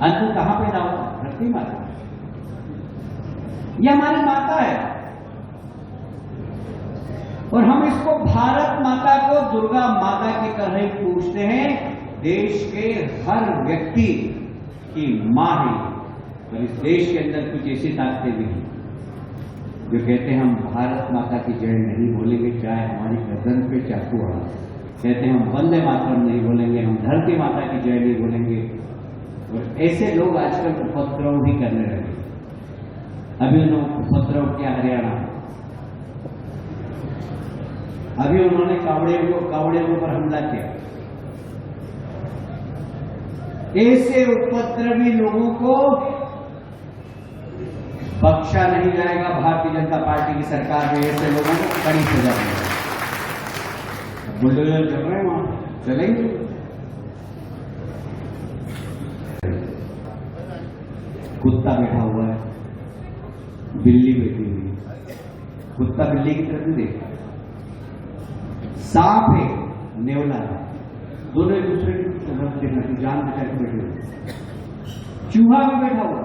अंत कहां पैदा होता है? धरती माता। यह हमारी माता है और हम इसको भारत माता को दुर्गा माता की तरह ही पूछते हैं। देश के हर व्यक्ति की मां है और इस देश के अंदर कुछ ऐसी ताकतें भी हैं जो कहते हैं हम भारत माता की जय नहीं बोलेंगे, चाहे हमारी गर्दन पे चाकू आ। कहते हैं हम वंदे मातरम नहीं बोलेंगे, हम धरती माता की जय नहीं बोलेंगे। और ऐसे लोग आजकल उपद्रव भी करने लगे। अभी उन्होंने उपद्रव किया हरियाणा, अभी उन्होंने कावड़ियों पर हमला किया। ऐसे उपद्रवी लोगों को बख्शा नहीं जाएगा। भारतीय जनता पार्टी की सरकार में ऐसे लोगों को कड़ी सजा मिलेगी। बुलडोजर चल रहे हैं, वहां चलेंगे। कुत्ता बैठा हुआ है, बिल्ली बैठी हुई है। कुत्ता बिल्ली की तरफ नहीं देखता। सांप है, नेवला है, दोनों एक दूसरे की जान बचा के बैठे हुए। चूहा भी बैठा हुआ है,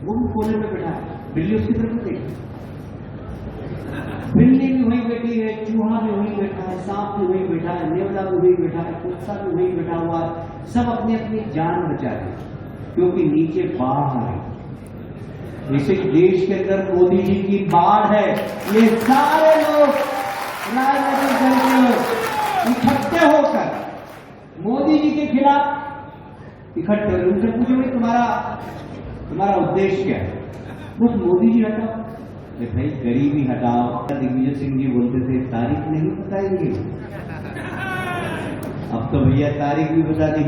वो भी कोने में बैठा है, बिल्ली उसकी तरफ नहीं देखती। बिल्ली भी वहीं बैठी है, चूहा भी वहीं बैठा है, सांप भी वहीं बैठा है, नेवला भी वहीं बैठा है, कुत्ता भी वहीं बैठा हुआ है। सब अपनी अपनी जान बचा रहे क्योंकि नीचे बाढ़ है। इसे देश के अंदर मोदी जी की बाढ़ है। ये सारे लोग राजनीतिक दल के लोग इकट्ठे होकर मोदी जी के खिलाफ इकट्ठे हो। उनसे पूछे भाई तुम्हारा उद्देश्य क्या है? बस मोदी जी हटाओ। भाई गरीबी हटाओ। दिग्विजय सिंह जी बोलते थे तारीख नहीं बताएंगे, अब तो भैया तारीख भी बता दी।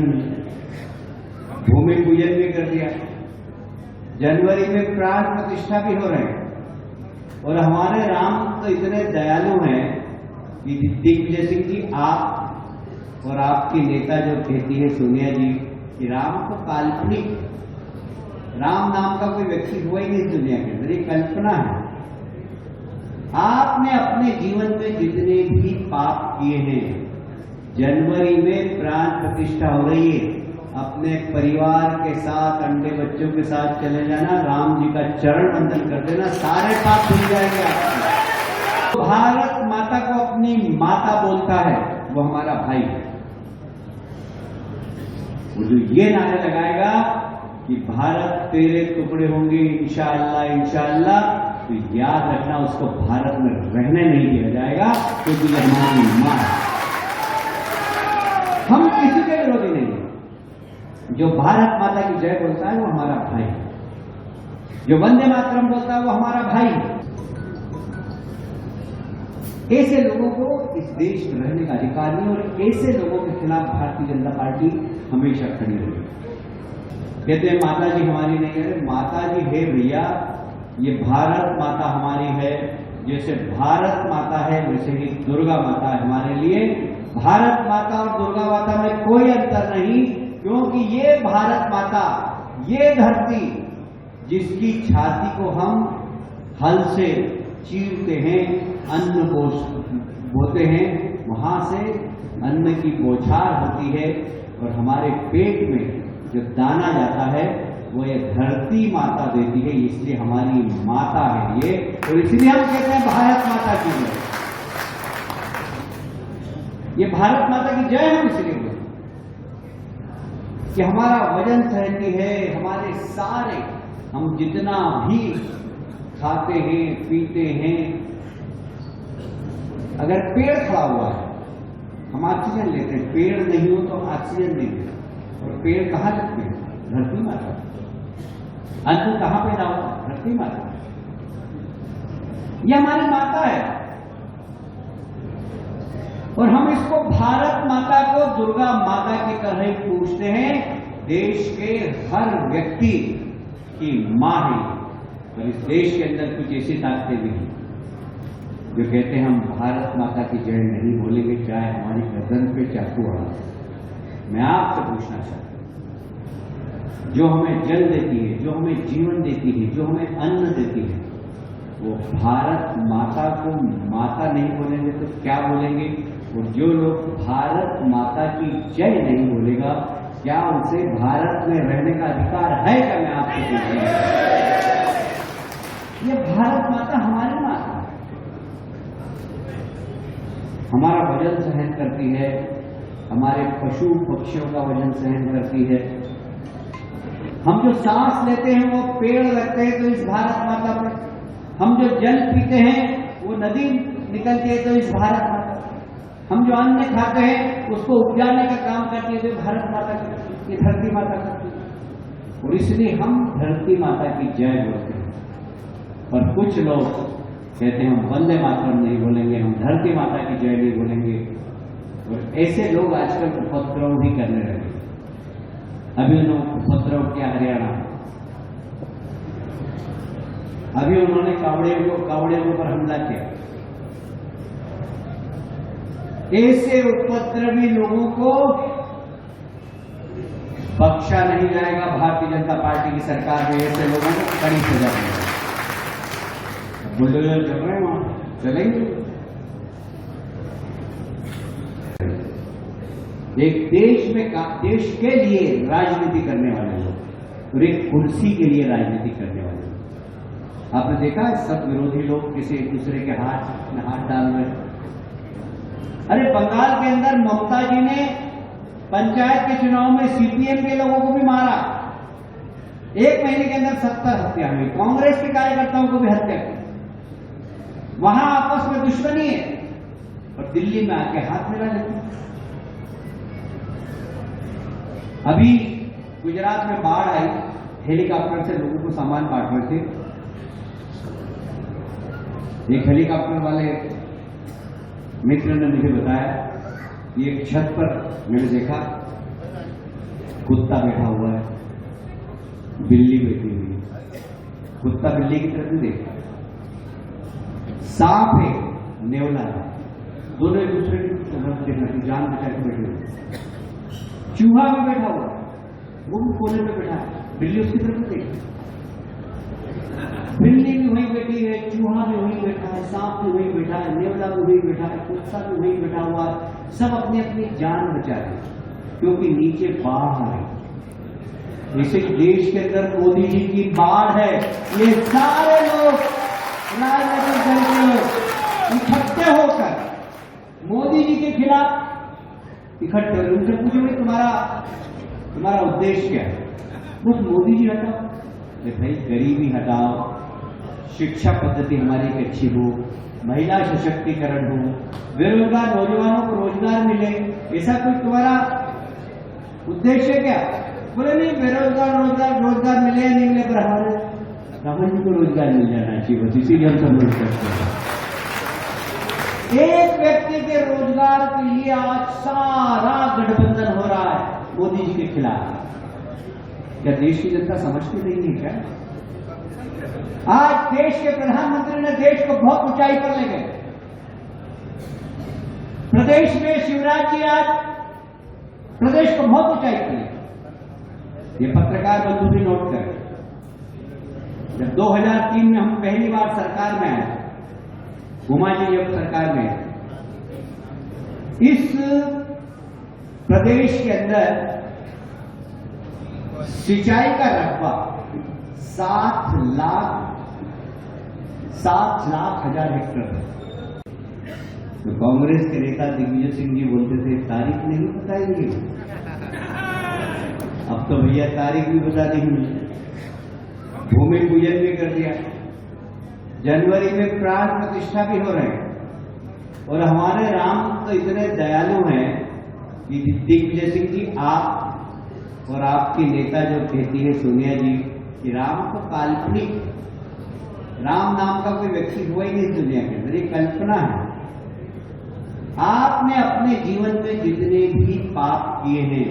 भूमि पूजन भी कर दिया, जनवरी में प्राण प्रतिष्ठा भी हो रहे हैं। और हमारे राम तो इतने दयालु हैं कि दिग्विजय सिंह जी, आप और आपकी नेता जो कहती है सोनिया जी कि राम तो काल्पनिक, राम नाम का कोई व्यक्ति हुआ ही नहीं दुनिया के अंदर, ये कल्पना है। आपने अपने जीवन में जितने भी पाप किए हैं, जनवरी में प्राण प्रतिष्ठा हो रही है, अपने परिवार के साथ, अंडे बच्चों के साथ चले जाना, राम जी का चरण वंदन कर देना, सारे पाप धुल जाएंगे आपके। तो भारत माता को अपनी माता बोलता है, वो हमारा भाई है। वो जो ये नारे लगाएगा कि भारत तेरे टुकड़े होंगे इंशाअल्लाह इंशाअल्लाह, तो याद रखना उसको भारत में रहने नहीं दिया जाएगा, क्योंकि ये हमारी मां है। हम किसी के विरोधी नहीं है। जो भारत माता की जय बोलता है वो हमारा भाई है, जो वंदे मातरम बोलता है वो हमारा भाई है। ऐसे लोगों को इस देश में रहने का अधिकार नहीं, और ऐसे लोगों के खिलाफ भारतीय जनता पार्टी हमेशा खड़ी रही। कहते हैं माता जी हमारी नहीं है, माता जी है भैया, ये भारत माता हमारी है। जैसे भारत माता है वैसे ही दुर्गा माता है हमारे लिए। भारत माता और दुर्गा माता में कोई अंतर नहीं, क्योंकि ये भारत माता, ये धरती जिसकी छाती को हम हल से चीरते हैं, अन्न बोते हैं, वहां से अन्न की बौछार होती है और हमारे पेट में जो दाना जाता है वो ये धरती माता देती है। इसलिए हमारी माता है ये, और इसलिए हम कहते हैं भारत माता की जय। ये भारत माता की जय हम इसलिए बोलते हैं कि हमारा वजन सहती है। हमारे सारे, हम जितना भी खाते हैं पीते हैं, अगर पेड़ खड़ा हुआ है हम ऑक्सीजन लेते हैं, पेड़ नहीं हो तो ऑक्सीजन नहीं लेते। और पेड़ कहां लगते हैं? धरती माता। अंत कहां पैदा होता है? धरती माता। यह हमारी माता है और हम इसको भारत माता को दुर्गा माता की तरह ही पूछते हैं। देश के हर व्यक्ति की मां है और इस देश के अंदर कुछ ऐसी ताकतें भी हैं जो कहते हैं हम भारत माता की जय नहीं बोलेंगे, चाहे हमारी गर्दन पे चाकू आ। मैं आपसे पूछना चाहता हूं, जो हमें जल देती है, जो हमें जीवन देती है, जो हमें अन्न देती है, वो भारत माता को माता नहीं बोलेंगे तो क्या बोलेंगे? और जो लोग भारत माता की जय नहीं बोलेगा, क्या उनसे भारत में रहने का अधिकार है क्या? मैं आपसे पूछ रहा हूं। ये भारत माता हमारी माता है, हमारा वजन सहन करती है, हमारे पशु पक्षियों का वजन सहन करती है। हम जो सांस लेते हैं वो पेड़ लगते हैं तो इस भारत माता पर, हम जो जल पीते हैं वो नदी निकलती है तो इस भारत माता पर, हम जो अन्न खाते हैं उसको उपजाने का काम करती है तो भारत माता करती है, ये धरती माता करती है। और इसलिए हम धरती माता की जय बोलते हैं। और कुछ लोग कहते हैं हम वंदे मातरम नहीं बोलेंगे, हम धरती माता की जय नहीं बोलेंगे। और ऐसे लोग आजकल उपद्रव भी करने लगे। अभी उन्होंने उपद्रव किया हरियाणा, अभी उन्होंने कावड़ियों पर हमला किया। ऐसे उपद्रवी लोगों को बख्शा नहीं जाएगा। भारतीय जनता पार्टी की सरकार में ऐसे लोगों को कड़ी सजा मिलेगी। बुलडोजर चल रहे हैं, वहां चलेंगे। एक देश के लिए राजनीति करने वाले लोग और एक कुर्सी के लिए राजनीति करने वाले लोग, आपने देखा है सब विरोधी लोग किसी एक दूसरे के हाथ में हाथ डाल रहे हैं। अरे बंगाल के अंदर ममता जी ने पंचायत के चुनाव में सीपीएम के लोगों को भी मारा, 1 महीने के अंदर 70 हत्या हुई, कांग्रेस के कार्यकर्ताओं को भी हत्या की। वहां आपस में दुश्मनी है और दिल्ली में आके हाथ मिला लेते हैं। अभी गुजरात में बाढ़ आई, हेलीकॉप्टर से लोगों को सामान बांट रहे थे। एक हेलीकॉप्टर वाले मित्र ने मुझे बताया कि एक छत पर मैंने देखा कुत्ता बैठा हुआ है, बिल्ली बैठी हुई है, कुत्ता बिल्ली की तरफ नहीं देखा, सांप है, नेवला है, दोनों एक दूसरे की जान बचा के बैठे हुए। चूहा भी बैठा हुआ, वो भी कोने में बैठा है, बिल्ली उसकी तरफ नहीं देखी। बिल्ली भी वहीं बैठी है, चूहा भी वहीं बैठा है, सांप भी वहीं बैठा है, नेवला भी वहीं बैठा है, कुत्ता भी वहीं बैठा हुआ है। सब अपनी अपनी जान बचा रहे क्योंकि नीचे बाढ़ है। इसे देश के अंदर मोदी जी की बाढ़ है। ये सारे लोग राजनीतिक दल के लोग इकट्ठे होकर मोदी जी के खिलाफ इकट्ठे हो, उनसे पूछोगे तुम्हारा उद्देश्य क्या है? बस मोदी जी हटाओ, भाई गरीबी हटाओ, शिक्षा पद्धति हमारी की अच्छी हो, महिला सशक्तिकरण हो, बेरोजगार नौजवानों को रोजगार मिले, ऐसा कोई तुम्हारा उद्देश्य क्या? बोले नहीं, बेरोजगार रोजगार मिले या नहीं मिले, पर हमारे राहुल जी को रोजगार मिल जाना चाहिए, बस इसीलिए हम सब लोग करते हैं। एक व्यक्ति के रोजगार के लिए आज सारा गठबंधन हो रहा है मोदी जी के खिलाफ। क्या देश की जनता समझती नहीं है क्या? आज देश के प्रधानमंत्री ने देश को बहुत ऊंचाई पर ले गए। प्रदेश में शिवराज जी आज प्रदेश को बहुत ऊंचाई पर ले गए। ये पत्रकार बंधु भी नोट करें, जब 2003 में हम पहली बार सरकार में आए, उमा जी जब सरकार में, इस प्रदेश के अंदर सिंचाई का रकबा 7 लाख हजार हेक्टेयर है। तो कांग्रेस के नेता दिग्विजय सिंह जी बोलते थे तारीख नहीं बताएंगे, अब तो भैया तारीख भी बता दी, भूमि पूजन भी कर दिया, जनवरी में प्राण प्रतिष्ठा भी हो रहे हैं। और हमारे राम तो इतने दयालु हैं कि दिग्विजय सिंह जी, आप और आपकी नेता जो कहती है सोनिया जी कि राम तो काल्पनिक, राम नाम का कोई व्यक्ति हुआ ही नहीं दुनिया के अंदर, ये कल्पना है। आपने अपने जीवन में जितने भी पाप किए हैं,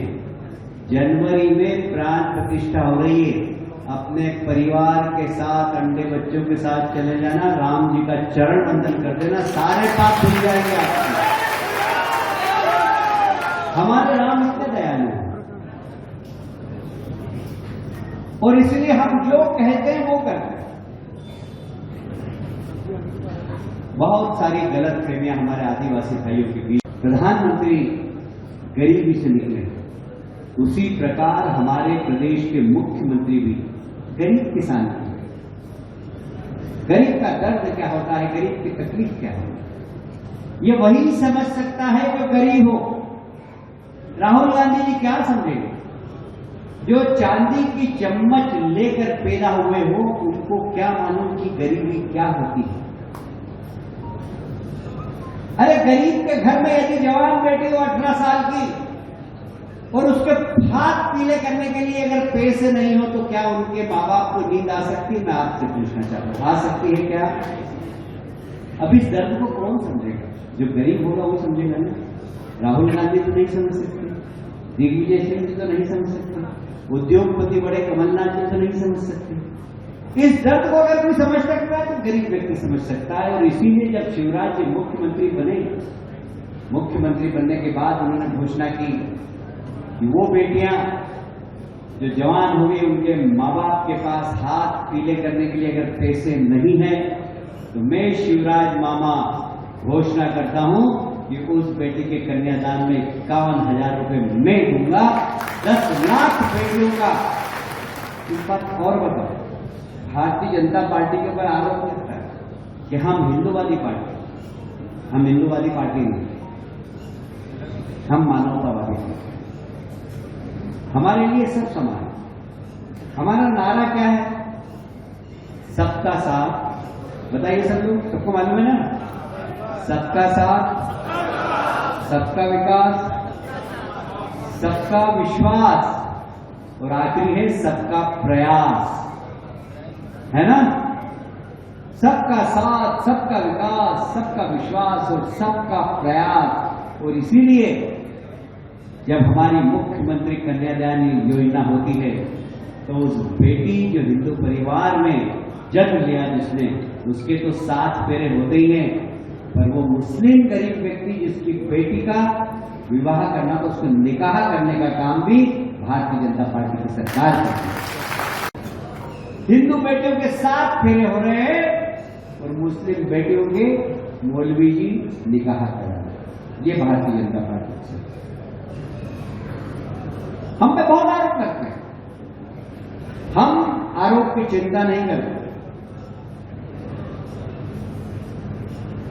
जनवरी में प्राण प्रतिष्ठा हो रही है, अपने परिवार के साथ, अंडे बच्चों के साथ चले जाना, राम जी का चरण वंदन कर देना, सारे पाप धुल जाएंगे आपके। हमारे राम इतने दयालु हैं और इसलिए हम जो कहते हैं वो करते हैं। बहुत सारी गलत फहमियां हमारे आदिवासी भाइयों के बीच। प्रधानमंत्री गरीबी से निकले उसी प्रकार हमारे प्रदेश के मुख्यमंत्री भी गरीब किसान हैं। गरीब का दर्द क्या होता है, गरीब की तकलीफ क्या है, ये वही समझ सकता है जो गरीब हो। राहुल गांधी जी क्या समझेंगे? जो चांदी की चम्मच लेकर पैदा हुए हो, उनको क्या मालूम कि गरीबी क्या होती है। अरे गरीब के घर में यदि जवान बेटी हो 18 साल की और उसके हाथ पीले करने के लिए अगर पैसे नहीं हो तो क्या उनके माँ बाप को नींद आ सकती है? मैं आपसे पूछना चाहता हूं, आ सकती है क्या? अब इस दर्द को कौन समझेगा? जो गरीब होगा वो समझेगा ना। राहुल गांधी तो नहीं समझ सकते, दिग्विजय सिंह जी तो नहीं समझ सकते, उद्योगपति बड़े कमलनाथ जी तो नहीं समझ सकते। इस दर्द को अगर कोई समझ सकता है तो गरीब व्यक्ति समझ सकता है। और इसीलिए जब शिवराज जी मुख्यमंत्री बने, मुख्यमंत्री बनने के बाद उन्होंने घोषणा की कि वो बेटियां जो जवान हो गई, उनके माँ बाप के पास हाथ पीले करने के लिए अगर पैसे नहीं है तो मैं शिवराज मामा घोषणा करता हूं कि उस बेटी के कन्यादान में 51,000 रुपए मैं दूंगा, 10 लाख बेटियों का। इस बात और बताओ, भारतीय जनता पार्टी के ऊपर आरोप लगता है कि हम हिंदूवादी पार्टी, हम हिंदूवादी पार्टी नहीं, हम मानवतावादी पार्टी। हमारे लिए सब समान है। हमारा नारा क्या है? सबका साथ। बताइए सब लोग, सबको मालूम है ना? सबका साथ, सबका विकास, सबका विश्वास और आखिरी है सबका प्रयास, है ना? सबका साथ, सबका विकास, सबका विश्वास और सबका प्रयास। और इसीलिए जब हमारी मुख्यमंत्री कन्यादान योजना होती है तो उस बेटी जो हिंदू परिवार में जन्म लिया जिसने, उसके तो 7 फेरे होते ही हैं, पर वो मुस्लिम गरीब व्यक्ति जिसकी बेटी का विवाह करना, तो उसको निकाह करने का काम भी भारतीय जनता पार्टी की सरकार करती है। हिंदू बेटियों के 7 फेरे हो रहे हैं और मुस्लिम बेटियों के मौलवी जी निकाह करा रहे हैं। ये भारतीय जनता पार्टी की सरकार। हम पे बहुत आरोप करते हैं, हम आरोप की चिंता नहीं करते।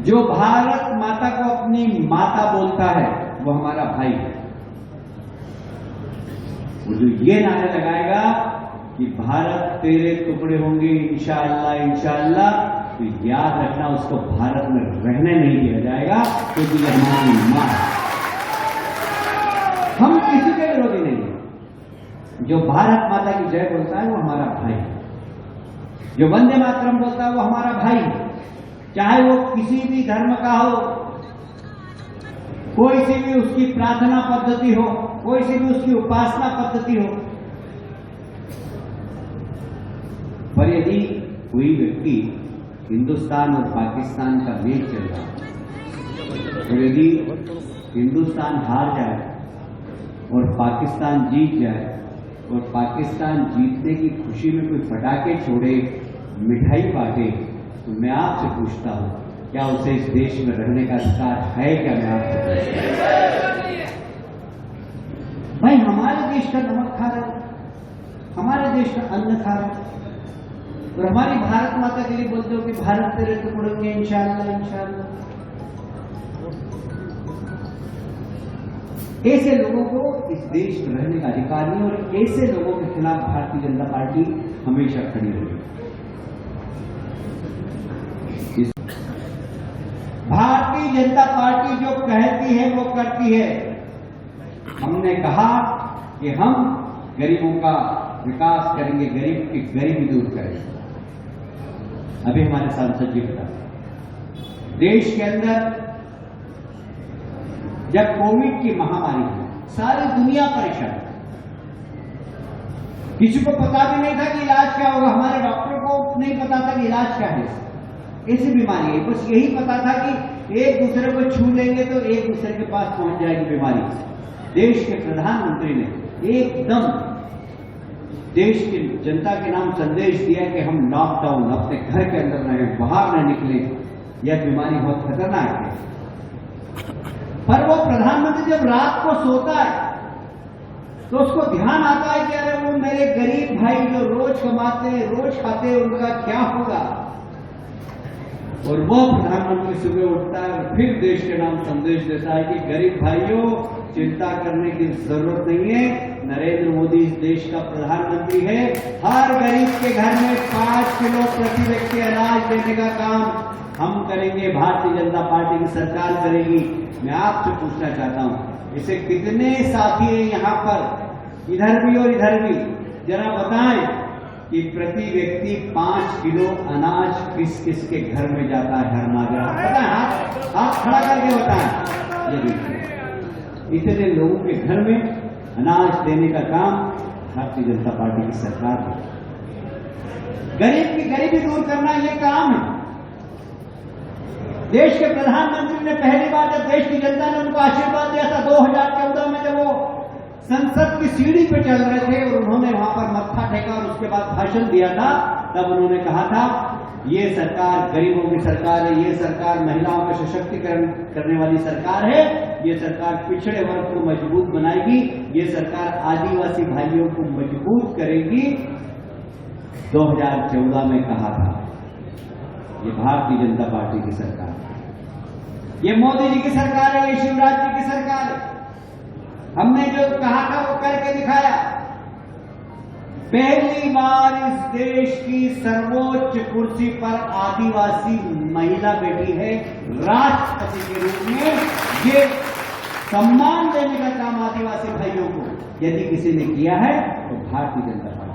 जो भारत माता को अपनी माता बोलता है वो हमारा भाई है। वो जो ये नारा लगाएगा कि भारत तेरे टुकड़े होंगे इंशाअल्लाह इंशाअल्लाह, तो याद रखना उसको भारत में रहने नहीं दिया जाएगा, क्योंकि ये हमारी मां है। हम किसी के विरोधी नहीं है। जो भारत माता की जय बोलता है वो हमारा भाई है। जो वंदे मातरम बोलता है वो हमारा भाई है, चाहे वो किसी भी धर्म का हो, कोई सी भी उसकी प्रार्थना पद्धति हो, कोई सी भी उसकी उपासना पद्धति हो। पर यदि कोई व्यक्ति हिंदुस्तान और पाकिस्तान का मैच चल रहा है और यदि हिंदुस्तान हार जाए और पाकिस्तान जीत जाए और पाकिस्तान जीतने की खुशी में कोई पटाखे छोड़े, मिठाई बांटे, तो मैं आपसे पूछता हूं, क्या उसे इस देश में रहने का अधिकार है क्या? मैं आपसे पूछता हूं। भाई हमारे देश का नमक खा रहे हो, हमारे देश का अन्न खा रहे हो और हमारी भारत माता के लिए बोलते हो कि भारत तेरे टुकड़े होंगे इंशाअल्लाह इंशाअल्लाह। ऐसे लोगों को इस देश में रहने का अधिकार नहीं, और ऐसे लोगों के खिलाफ भारतीय जनता पार्टी हमेशा खड़ी रही। भारतीय जनता पार्टी जो कहती है वो करती है। हमने कहा कि हम गरीबों का विकास करेंगे, गरीब की गरीबी दूर करेंगे। अभी हमारे सांसद जी बताते, देश के अंदर जब कोविड की महामारी हुई, सारी दुनिया परेशान, किसी को पता भी नहीं था कि इलाज क्या होगा। हमारे डॉक्टर को नहीं पता था कि इलाज क्या है, ऐसी बीमारी है। बस यही पता था कि एक दूसरे को छू लेंगे तो एक दूसरे के पास पहुंच जाएगी बीमारी। देश के प्रधानमंत्री ने एकदम देश की जनता के नाम संदेश दिया कि हम लॉकडाउन, अपने घर के अंदर रहें, बाहर न निकले, यह बीमारी बहुत खतरनाक है। पर वो प्रधानमंत्री जब रात को सोता है तो उसको ध्यान आता है कि अरे वो मेरे गरीब भाई जो रोज कमाते हैं, रोज खाते हैं, उनका क्या होगा। और वो प्रधानमंत्री सुबह उठता है और फिर देश के नाम संदेश देता है कि गरीब भाइयों, चिंता करने की जरूरत नहीं है। नरेंद्र मोदी इस देश का प्रधानमंत्री है। हर गरीब के घर में 5 किलो प्रति व्यक्ति अनाज देने का काम हम करेंगे, भारतीय जनता पार्टी की सरकार करेगी। मैं आपसे पूछना चाहता हूं, इसे कितने साथी हैं यहाँ पर, इधर भी और इधर भी, जरा बताएं कि प्रति व्यक्ति 5 किलो अनाज किस किस के घर में जाता है हर माह? पता है? हाथ खड़ा करके बताएं। ये देखिए, इतने लोगों के घर में अनाज देने का काम भारतीय जनता पार्टी की सरकार है। गरीब की गरीबी दूर करना ये काम है। देश के प्रधानमंत्री ने पहली बार जब देश की जनता ने उनको आशीर्वाद दिया था 2014 में, जब वो संसद की सीढ़ी पे चल रहे थे और उन्होंने वहां पर मत्था टेका और उसके बाद भाषण दिया था, तब उन्होंने कहा था ये सरकार गरीबों की सरकार है, ये सरकार महिलाओं का सशक्तिकरण करने वाली सरकार है, ये सरकार पिछड़े वर्ग को मजबूत बनाएगी, ये सरकार आदिवासी भाइयों को मजबूत करेगी। 2014 में कहा था। ये भारतीय जनता पार्टी की सरकार है, ये मोदी जी की सरकार है, ये शिवराज जी की सरकार है। हमने जो कहा था वो करके दिखाया। पहली बार इस देश की सर्वोच्च कुर्सी पर आदिवासी महिला बैठी है राष्ट्रपति के रूप में। ये सम्मान देने का काम आदिवासी भाइयों को यदि किसी ने किया है तो भारतीय जनता पार्टी